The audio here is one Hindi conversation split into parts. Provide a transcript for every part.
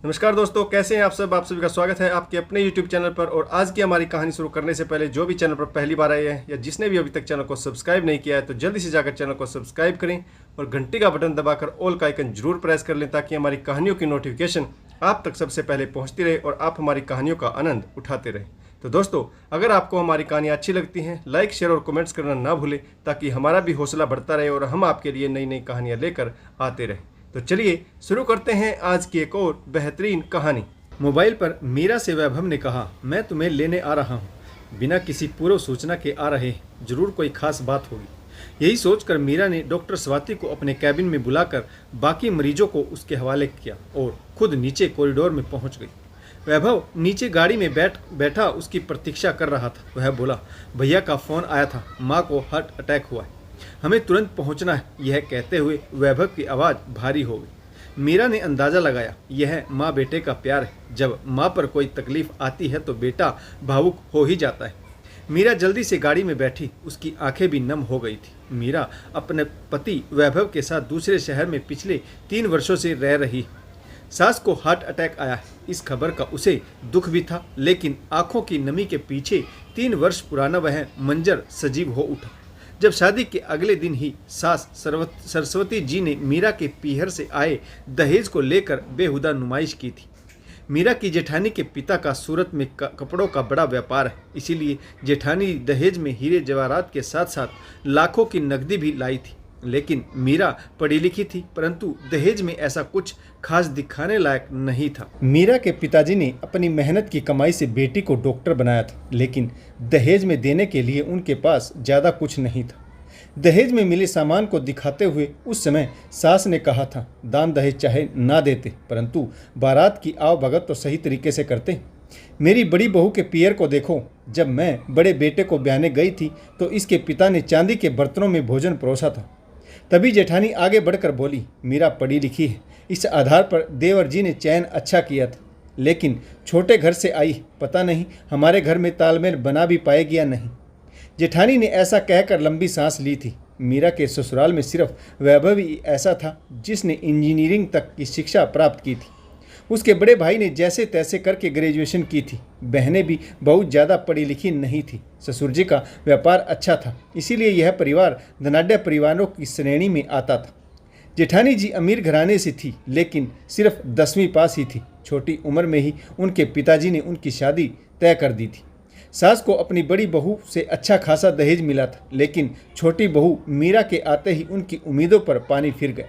नमस्कार दोस्तों, कैसे हैं आप सब। आप सभी का स्वागत है आपके अपने YouTube चैनल पर। और आज की हमारी कहानी शुरू करने से पहले जो भी चैनल पर पहली बार आए हैं या जिसने भी अभी तक चैनल को सब्सक्राइब नहीं किया है तो जल्दी से जाकर चैनल को सब्सक्राइब करें और घंटी का बटन दबाकर ऑल का आइकन जरूर प्रेस कर लें ताकि हमारी कहानियों की नोटिफिकेशन आप तक सबसे पहले पहुँचती रहे और आप हमारी कहानियों का आनंद उठाते रहें। तो दोस्तों, अगर आपको हमारी कहानियाँ अच्छी लगती हैं, लाइक शेयर और कमेंट्स करना ना भूलें ताकि हमारा भी हौसला बढ़ता रहे और हम आपके लिए नई नई कहानियाँ लेकर आते रहें। तो चलिए शुरू करते हैं आज की एक और बेहतरीन कहानी। मोबाइल पर मीरा से वैभव ने कहा, मैं तुम्हें लेने आ रहा हूँ। बिना किसी पूर्व सूचना के आ रहे, जरूर कोई खास बात होगी। यही सोचकर मीरा ने डॉक्टर स्वाति को अपने कैबिन में बुलाकर बाकी मरीजों को उसके हवाले किया और खुद नीचे कॉरिडोर में पहुंच गई। वैभव नीचे गाड़ी में बैठा उसकी प्रतीक्षा कर रहा था। वह बोला, भैया का फ़ोन आया था, माँ को हार्ट अटैक हुआ है, हमें तुरंत पहुंचना है। यह कहते हुए वैभव की आवाज़ भारी हो गई। मीरा ने अंदाज़ा लगाया, यह माँ बेटे का प्यार है। जब माँ पर कोई तकलीफ आती है तो बेटा भावुक हो ही जाता है। मीरा जल्दी से गाड़ी में बैठी, उसकी आंखें भी नम हो गई थी। मीरा अपने पति वैभव के साथ दूसरे शहर में पिछले 3 वर्षों से रह रही। सास को हार्ट अटैक आया है, इस खबर का उसे दुख भी था, लेकिन आंखों की नमी के पीछे 3 वर्ष पुराना वह मंजर सजीव हो उठा जब शादी के अगले दिन ही सास सरस्वती जी ने मीरा के पीहर से आए दहेज को लेकर बेहुदा नुमाइश की थी। मीरा की जेठानी के पिता का सूरत में कपड़ों का बड़ा व्यापार है, इसीलिए जेठानी दहेज में हीरे जवाहरात के साथ साथ लाखों की नकदी भी लाई थी। लेकिन मीरा पढ़ी लिखी थी, परंतु दहेज में ऐसा कुछ खास दिखाने लायक नहीं था। मीरा के पिताजी ने अपनी मेहनत की कमाई से बेटी को डॉक्टर बनाया था, लेकिन दहेज में देने के लिए उनके पास ज़्यादा कुछ नहीं था। दहेज में मिले सामान को दिखाते हुए उस समय सास ने कहा था, दान दहेज चाहे ना देते, परंतु बारात की आवभगत तो सही तरीके से करते। मेरी बड़ी बहू के पियर को देखो, जब मैं बड़े बेटे को ब्याहने गई थी तो इसके पिता ने चांदी के बर्तनों में भोजन परोसा था। तभी जेठानी आगे बढ़कर बोली, मीरा पढ़ी लिखी है, इस आधार पर देवर जी ने चयन अच्छा किया था, लेकिन छोटे घर से आई, पता नहीं हमारे घर में तालमेल बना भी पाएगी या नहीं। जेठानी ने ऐसा कहकर लंबी सांस ली थी। मीरा के ससुराल में सिर्फ वैभव ही ऐसा था जिसने इंजीनियरिंग तक की शिक्षा प्राप्त की थी। उसके बड़े भाई ने जैसे तैसे करके ग्रेजुएशन की थी। बहनें भी बहुत ज़्यादा पढ़ी लिखी नहीं थी। ससुर जी का व्यापार अच्छा था, इसीलिए यह परिवार धनाढ्य परिवारों की श्रेणी में आता था। जेठानी जी अमीर घराने से थी, लेकिन सिर्फ 10वीं पास ही थी। छोटी उम्र में ही उनके पिताजी ने उनकी शादी तय कर दी थी। सास को अपनी बड़ी बहू से अच्छा खासा दहेज मिला था, लेकिन छोटी बहू मीरा के आते ही उनकी उम्मीदों पर पानी फिर गया।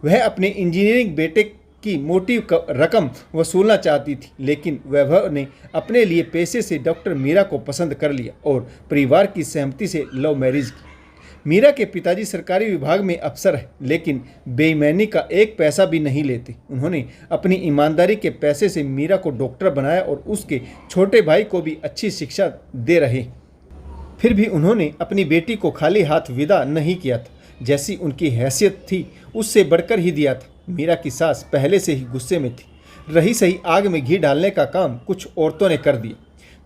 वह अपने इंजीनियरिंग बेटे की मोटी रकम वसूलना चाहती थी, लेकिन वैभव ने अपने लिए पैसे से डॉक्टर मीरा को पसंद कर लिया और परिवार की सहमति से लव मैरिज की। मीरा के पिताजी सरकारी विभाग में अफसर है, लेकिन बेईमानी का एक पैसा भी नहीं लेते। उन्होंने अपनी ईमानदारी के पैसे से मीरा को डॉक्टर बनाया और उसके छोटे भाई को भी अच्छी शिक्षा दे रहे। फिर भी उन्होंने अपनी बेटी को खाली हाथ विदा नहीं किया था। जैसी उनकी हैसियत थी उससे बढ़कर ही दिया था। मीरा की सास पहले से ही गुस्से में थी। रही सही आग में घी डालने का काम कुछ औरतों ने कर दिया।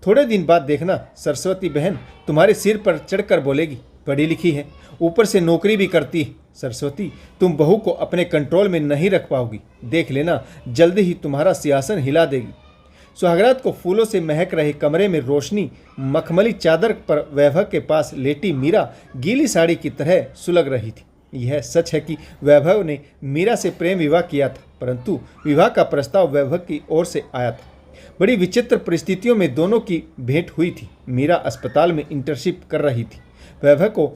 थोड़े दिन बाद देखना, सरस्वती बहन तुम्हारे सिर पर चढ़कर बोलेगी, पढ़ी लिखी है, ऊपर से नौकरी भी करती है। सरस्वती, तुम बहू को अपने कंट्रोल में नहीं रख पाओगी। देख लेना, जल्दी ही तुम्हारा सिंहासन हिला देगी। सुहागरात को फूलों से महक रहे कमरे में रोशनी मखमली चादर पर वैभव के पास लेटी मीरा गीली साड़ी की तरह सुलग रही थी। यह सच है कि वैभव ने मीरा से प्रेम विवाह किया था, परंतु विवाह का प्रस्ताव वैभव की ओर से आया था। बड़ी विचित्र परिस्थितियों में दोनों की भेंट हुई थी। मीरा अस्पताल में इंटर्नशिप कर रही थी। वैभव को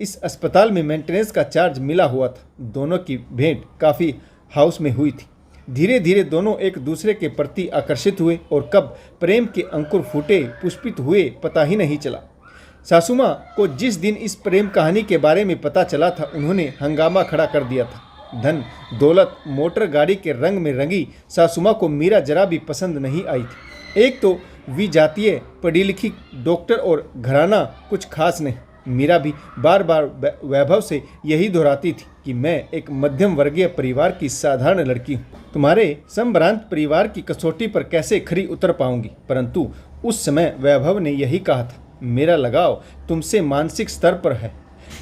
इस अस्पताल में मेंटेनेंस का चार्ज मिला हुआ था। दोनों की भेंट काफ़ी हाउस में हुई थी। धीरे धीरे दोनों एक दूसरे के प्रति आकर्षित हुए और कब प्रेम के अंकुर फूटे पुष्पित हुए पता ही नहीं चला। सासुमा को जिस दिन इस प्रेम कहानी के बारे में पता चला था, उन्होंने हंगामा खड़ा कर दिया था। धन दौलत मोटर गाड़ी के रंग में रंगी सासुमा को मीरा जरा भी पसंद नहीं आई थी। एक तो विजातीय पढ़ी लिखी डॉक्टर और घराना कुछ खास नहीं। मीरा भी बार बार वैभव से यही दोहराती थी कि मैं एक मध्यम वर्गीय परिवार की साधारण लड़की हूँ, तुम्हारे संभ्रांत परिवार की कसौटी पर कैसे खरी उतर पाऊंगी। परंतु उस समय वैभव ने यही कहा था, मेरा लगाव तुमसे मानसिक स्तर पर है,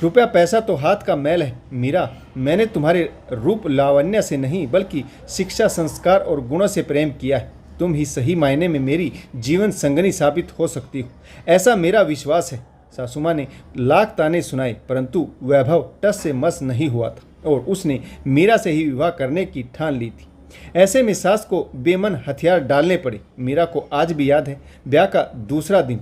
रुपया पैसा तो हाथ का मैल है मीरा। मैंने तुम्हारे रूप लावण्य से नहीं बल्कि शिक्षा, संस्कार और गुणों से प्रेम किया है। तुम ही सही मायने में मेरी जीवन संगनी साबित हो सकती हो, ऐसा मेरा विश्वास है। सासू माँ ने लाख ताने सुनाए, परंतु वैभव टस से मस नहीं हुआ था और उसने मीरा से ही विवाह करने की ठान ली थी। ऐसे में सास को बेमन हथियार डालने पड़े। मीरा को आज भी याद है, ब्याह का दूसरा दिन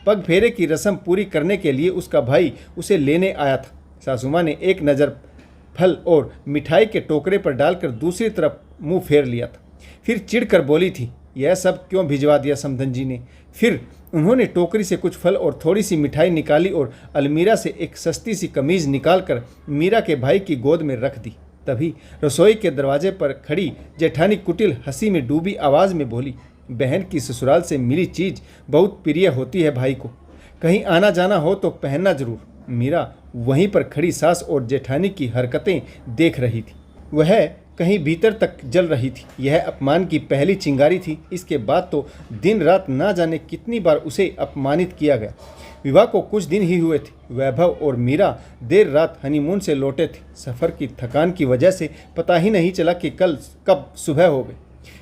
पग फेरे की रस्म पूरी करने के लिए उसका भाई उसे लेने आया था। सासू माँ ने एक नज़र फल और मिठाई के टोकरे पर डालकर दूसरी तरफ मुंह फेर लिया था। फिर चिढ़कर बोली थी, यह सब क्यों भिजवा दिया समधन जी ने। फिर उन्होंने टोकरी से कुछ फल और थोड़ी सी मिठाई निकाली और अलमीरा से एक सस्ती सी कमीज निकालकर मीरा के भाई की गोद में रख दी। तभी रसोई के दरवाजे पर खड़ी जेठानी कुटिल हंसी में डूबी आवाज़ में बोली, बहन की ससुराल से मिली चीज़ बहुत प्रिय होती है भाई को, कहीं आना जाना हो तो पहनना जरूर। मीरा वहीं पर खड़ी सास और जेठानी की हरकतें देख रही थी। वह कहीं भीतर तक जल रही थी। यह अपमान की पहली चिंगारी थी। इसके बाद तो दिन रात ना जाने कितनी बार उसे अपमानित किया गया। विवाह को कुछ दिन ही हुए थे। वैभव और मीरा देर रात हनीमून से लौटे थे। सफ़र की थकान की वजह से पता ही नहीं चला कि कल कब सुबह हो गई।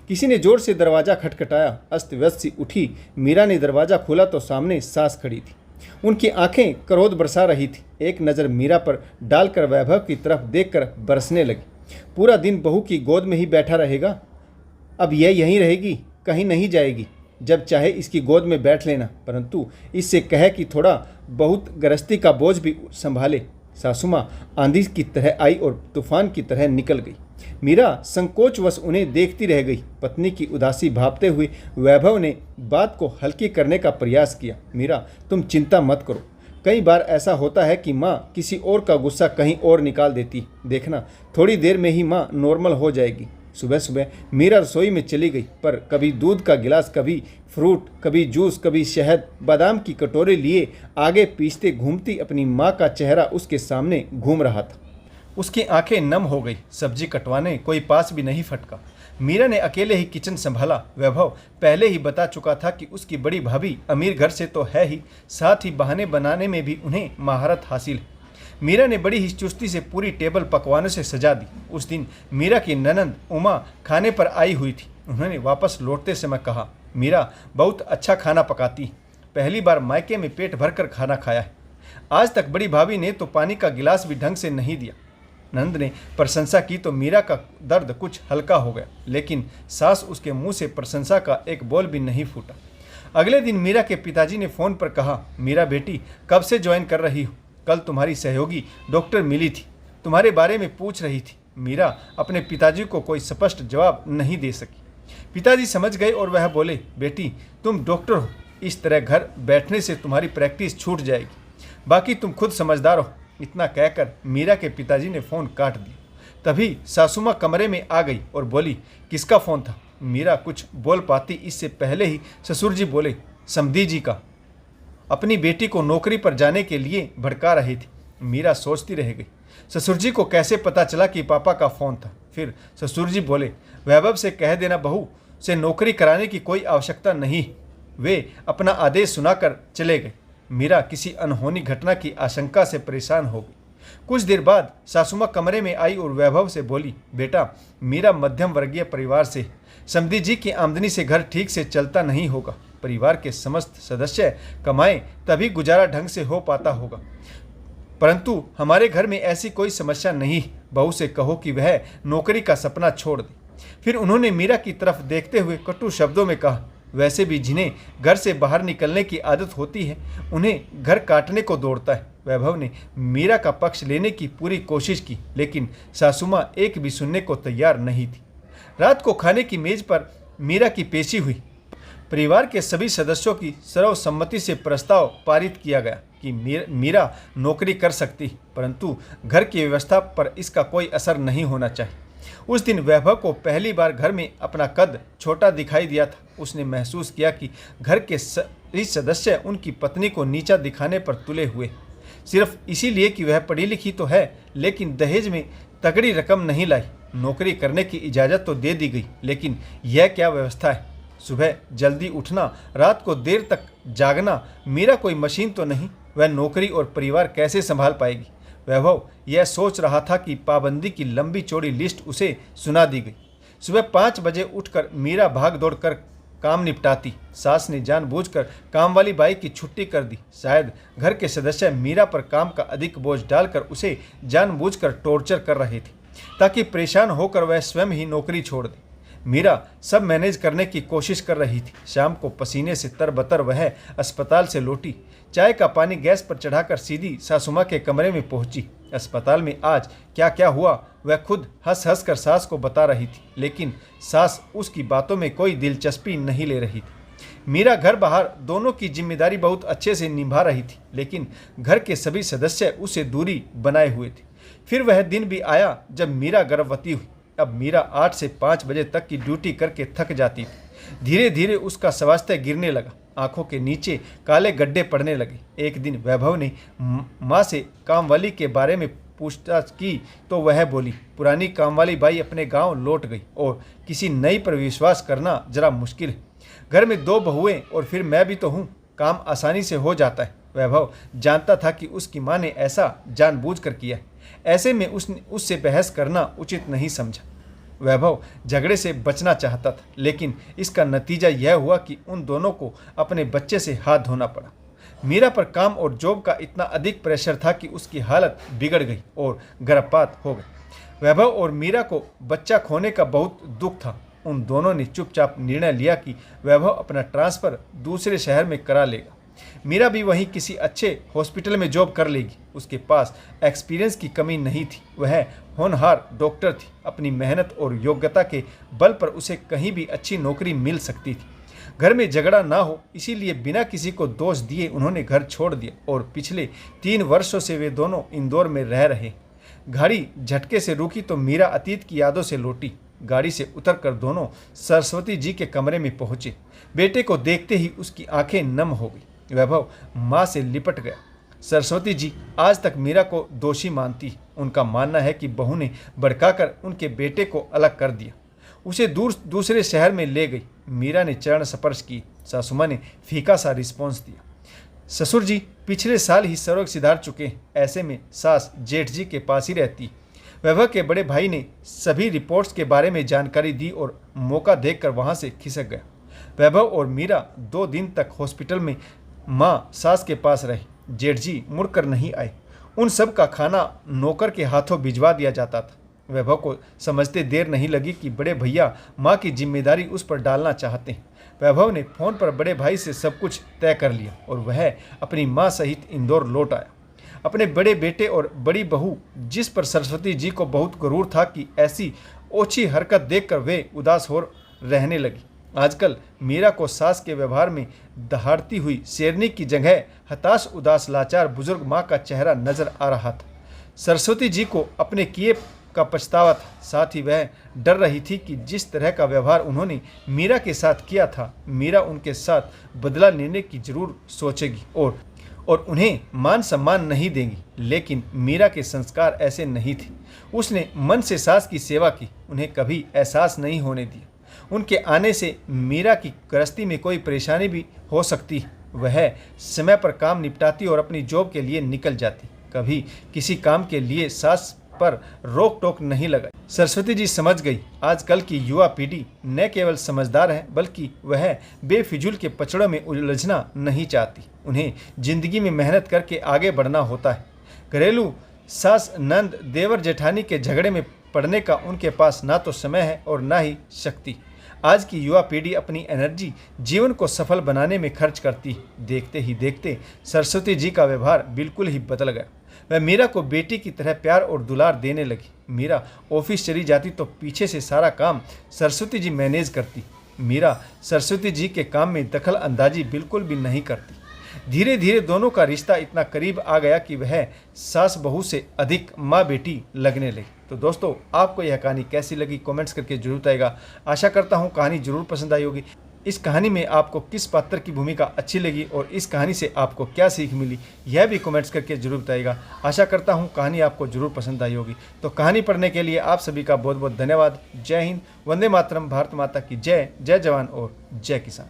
किसी ने जोर से दरवाज़ा खटखटाया। अस्त व्यस्त सी उठी मीरा ने दरवाज़ा खोला तो सामने सास खड़ी थी। उनकी आंखें क्रोध बरसा रही थी। एक नज़र मीरा पर डालकर वैभव की तरफ देखकर बरसने लगी। पूरा दिन बहू की गोद में ही बैठा रहेगा, अब यह यहीं रहेगी, कहीं नहीं जाएगी। जब चाहे इसकी गोद में बैठ लेना, परंतु इससे कहे कि थोड़ा बहुत गृहस्थी का बोझ भी संभाले। सासू माँ आंधी की तरह आई और तूफान की तरह निकल गई। मीरा संकोचवश उन्हें देखती रह गई। पत्नी की उदासी भांपते हुए वैभव ने बात को हल्की करने का प्रयास किया। मीरा, तुम चिंता मत करो। कई बार ऐसा होता है कि माँ किसी और का गुस्सा कहीं और निकाल देती। देखना, थोड़ी देर में ही माँ नॉर्मल हो जाएगी। सुबह सुबह मीरा रसोई में चली गई, पर कभी दूध का गिलास, कभी फ्रूट, कभी जूस, कभी शहद, बादाम की कटोरे लिए आगे पीछे घूमती अपनी माँ का चेहरा उसके सामने घूम रहा था। उसकी आंखें नम हो गई। सब्जी कटवाने कोई पास भी नहीं फटका। मीरा ने अकेले ही किचन संभाला। वैभव पहले ही बता चुका था कि उसकी बड़ी भाभी अमीर घर से तो है ही, साथ ही बहाने बनाने में भी उन्हें महारत हासिल है। मीरा ने बड़ी ही चुस्ती से पूरी टेबल पकवानों से सजा दी। उस दिन मीरा की ननंद उमा खाने पर आई हुई थी। उन्होंने वापस लौटते समय कहा, मीरा बहुत अच्छा खाना पकाती, पहली बार मायके में पेट भरकर खाना खाया है। आज तक बड़ी भाभी ने तो पानी का गिलास भी ढंग से नहीं दिया। नंद ने प्रशंसा की तो मीरा का दर्द कुछ हल्का हो गया, लेकिन सास उसके मुंह से प्रशंसा का एक बोल भी नहीं फूटा। अगले दिन मीरा के पिताजी ने फ़ोन पर कहा, मीरा बेटी कब से ज्वाइन कर रही हो? कल तुम्हारी सहयोगी डॉक्टर मिली थी, तुम्हारे बारे में पूछ रही थी। मीरा अपने पिताजी को कोई स्पष्ट जवाब नहीं दे सकी। पिताजी समझ गए और वह बोले, बेटी तुम डॉक्टर हो, इस तरह घर बैठने से तुम्हारी प्रैक्टिस छूट जाएगी, बाकी तुम खुद समझदार हो। इतना कहकर मीरा के पिताजी ने फ़ोन काट दिया। तभी सासू माँ कमरे में आ गई और बोली, किसका फ़ोन था? मीरा कुछ बोल पाती इससे पहले ही ससुर जी बोले, समधी जी का। अपनी बेटी को नौकरी पर जाने के लिए भड़का रही थी। मीरा सोचती रह गई, ससुर जी को कैसे पता चला कि पापा का फ़ोन था? फिर ससुर जी बोले, वैभव से कह देना बहू से नौकरी कराने की कोई आवश्यकता नहीं। वे अपना आदेश सुनाकर चले गए। मीरा किसी अनहोनी घटना की आशंका से परेशान हो गई। कुछ देर बाद सासुमा कमरे में आई और वैभव से बोली, बेटा मीरा मध्यम वर्गीय परिवार से, समधी जी की आमदनी से घर ठीक से चलता नहीं होगा। परिवार के समस्त सदस्य कमाएं तभी गुजारा ढंग से हो पाता होगा, परंतु हमारे घर में ऐसी कोई समस्या नहीं। बहू से कहो कि वह नौकरी का सपना छोड़ दे। फिर उन्होंने मीरा की तरफ देखते हुए कटु शब्दों में कहा, वैसे भी जिन्हें घर से बाहर निकलने की आदत होती है उन्हें घर काटने को दौड़ता है। वैभव ने मीरा का पक्ष लेने की पूरी कोशिश की, लेकिन सासुमा एक भी सुनने को तैयार नहीं थी। रात को खाने की मेज पर मीरा की पेशी हुई। परिवार के सभी सदस्यों की सर्वसम्मति से प्रस्ताव पारित किया गया कि मीरा नौकरी कर सकती, परंतु घर की व्यवस्था पर इसका कोई असर नहीं होना चाहिए। उस दिन वैभव को पहली बार घर में अपना कद छोटा दिखाई दिया था। उसने महसूस किया कि घर के सभी सदस्य उनकी पत्नी को नीचा दिखाने पर तुले हुए, सिर्फ इसीलिए कि वह पढ़ी लिखी तो है, लेकिन दहेज में तगड़ी रकम नहीं लाई। नौकरी करने की इजाज़त तो दे दी गई, लेकिन यह क्या व्यवस्था है? सुबह जल्दी उठना, रात को देर तक जागना। मीरा कोई मशीन तो नहीं, वह नौकरी और परिवार कैसे संभाल पाएगी। वैभव यह सोच रहा था कि पाबंदी की लंबी चौड़ी लिस्ट उसे सुना दी गई। सुबह 5 बजे उठकर मीरा भाग दौड़ कर काम निपटाती। सास ने जानबूझकर काम वाली बाई की छुट्टी कर दी। शायद घर के सदस्य मीरा पर काम का अधिक बोझ डालकर उसे जानबूझकर टॉर्चर कर रहे थे, ताकि परेशान होकर वह स्वयं ही नौकरी छोड़ दे। मीरा सब मैनेज करने की कोशिश कर रही थी। शाम को पसीने से तरबतर वह अस्पताल से लौटी। चाय का पानी गैस पर चढ़ाकर सीधी सासुमा के कमरे में पहुंची। अस्पताल में आज क्या क्या हुआ वह खुद हंस हंस कर सास को बता रही थी, लेकिन सास उसकी बातों में कोई दिलचस्पी नहीं ले रही थी। मीरा घर बाहर दोनों की जिम्मेदारी बहुत अच्छे से निभा रही थी, लेकिन घर के सभी सदस्य उससे दूरी बनाए हुए थे। फिर वह दिन भी आया जब मीरा गर्भवती हुई। अब मीरा 8 से 5 बजे तक की ड्यूटी करके थक जाती थी। धीरे धीरे उसका स्वास्थ्य गिरने लगा। आंखों के नीचे काले गड्ढे पड़ने लगे। एक दिन वैभव ने माँ से कामवाली के बारे में पूछताछ की तो वह बोली, पुरानी कामवाली बाई अपने गांव लौट गई और किसी नई पर विश्वास करना जरा मुश्किल है। घर में 2 बहुएं और फिर मैं भी तो हूँ, काम आसानी से हो जाता है। वैभव जानता था कि उसकी माँ ने ऐसा जानबूझकर किया है। ऐसे में उसने उससे बहस करना उचित नहीं समझा। वैभव झगड़े से बचना चाहता था, लेकिन इसका नतीजा यह हुआ कि उन दोनों को अपने बच्चे से हाथ धोना पड़ा। मीरा पर काम और जॉब का इतना अधिक प्रेशर था कि उसकी हालत बिगड़ गई और गर्भपात हो गई। वैभव और मीरा को बच्चा खोने का बहुत दुख था। उन दोनों ने चुपचाप निर्णय लिया कि वैभव अपना ट्रांसफ़र दूसरे शहर में करा लेगा। मीरा भी वहीं किसी अच्छे हॉस्पिटल में जॉब कर लेगी। उसके पास एक्सपीरियंस की कमी नहीं थी। वह होनहार डॉक्टर थी। अपनी मेहनत और योग्यता के बल पर उसे कहीं भी अच्छी नौकरी मिल सकती थी। घर में झगड़ा ना हो, इसीलिए बिना किसी को दोष दिए उन्होंने घर छोड़ दिया और पिछले 3 वर्षों से वे दोनों इंदौर में रह रहे। गाड़ी झटके से रुकी तो मीरा अतीत की यादों से लौटी। गाड़ी से उतरकर दोनों सरस्वती जी के कमरे में पहुंचे। बेटे को देखते ही उसकी आंखें नम हो गई। वैभव माँ से लिपट गया। सरस्वती जी आज तक मीरा को दोषी मानती। उनका मानना है कि बहू ने भड़काकर उनके बेटे को अलग कर दिया, उसे दूसरे शहर में ले गई। मीरा ने चरण स्पर्श की। सासुमा ने फीका सा रिस्पॉन्स दिया। ससुर जी पिछले साल ही सर्वग सिधार चुके हैं। ऐसे में सास जेठ जी के पास ही रहती। वैभव के बड़े भाई ने सभी रिपोर्ट्स के बारे में जानकारी दी और मौका देखकर वहां से खिसक गया। वैभव और मीरा 2 दिन तक हॉस्पिटल में माँ सास के पास रही। जेठ जी मुड़कर नहीं आए। उन सब का खाना नौकर के हाथों भिजवा दिया जाता था। वैभव को समझते देर नहीं लगी कि बड़े भैया माँ की जिम्मेदारी उस पर डालना चाहते हैं। वैभव ने फ़ोन पर बड़े भाई से सब कुछ तय कर लिया और वह अपनी माँ सहित इंदौर लौट आया। अपने बड़े बेटे और बड़ी बहू, जिस पर सरस्वती जी को बहुत गुरूर था कि ऐसी ओछी हरकत देखकर वे उदास हो रहने लगी। आजकल मीरा को सास के व्यवहार में दहाड़ती हुई शेरनी की जगह हताश उदास लाचार बुजुर्ग माँ का चेहरा नजर आ रहा था। सरस्वती जी को अपने किए का पछतावा था। साथ ही वह डर रही थी कि जिस तरह का व्यवहार उन्होंने मीरा के साथ किया था, मीरा उनके साथ बदला लेने की जरूर सोचेगी और उन्हें मान सम्मान नहीं देगी। लेकिन मीरा के संस्कार ऐसे नहीं थे। उसने मन से सास की सेवा की, उन्हें कभी एहसास नहीं होने दिया। उनके आने से मीरा की गृहस्थी में कोई परेशानी भी हो सकती है। वह समय पर काम निपटाती और अपनी जॉब के लिए निकल जाती। कभी किसी काम के लिए सास पर रोक टोक नहीं लगाई। सरस्वती जी समझ गई, आजकल की युवा पीढ़ी न केवल समझदार है बल्कि वह बेफिजूल के पचड़ों में उलझना नहीं चाहती। उन्हें जिंदगी में मेहनत करके आगे बढ़ना होता है। घरेलू सास नंद देवर जेठानी के झगड़े में पड़ने का उनके पास ना तो समय है और ना ही शक्ति। आज की युवा पीढ़ी अपनी एनर्जी जीवन को सफल बनाने में खर्च करती है। देखते ही देखते सरस्वती जी का व्यवहार बिल्कुल ही बदल गया। वह मीरा को बेटी की तरह प्यार और दुलार देने लगी। मीरा ऑफिस चली जाती तो पीछे से सारा काम सरस्वती जी मैनेज करती। मीरा सरस्वती जी के काम में दखल अंदाजी बिल्कुल भी नहीं करती। धीरे धीरे दोनों का रिश्ता इतना करीब आ गया कि वह सास बहू से अधिक माँ बेटी लगने लगी। तो दोस्तों, आपको यह कहानी कैसी लगी कमेंट्स करके जरूर बताइएगा। आशा करता हूँ कहानी जरूर पसंद आई होगी। इस कहानी में आपको किस पात्र की भूमिका अच्छी लगी और इस कहानी से आपको क्या सीख मिली, यह भी कमेंट्स करके जरूर बताइएगा। आशा करता हूँ कहानी आपको जरूर पसंद आई होगी। तो कहानी पढ़ने के लिए आप सभी का बहुत बहुत धन्यवाद। जय हिंद, वंदे मातरम, भारत माता की जय। जय जवान और जय किसान।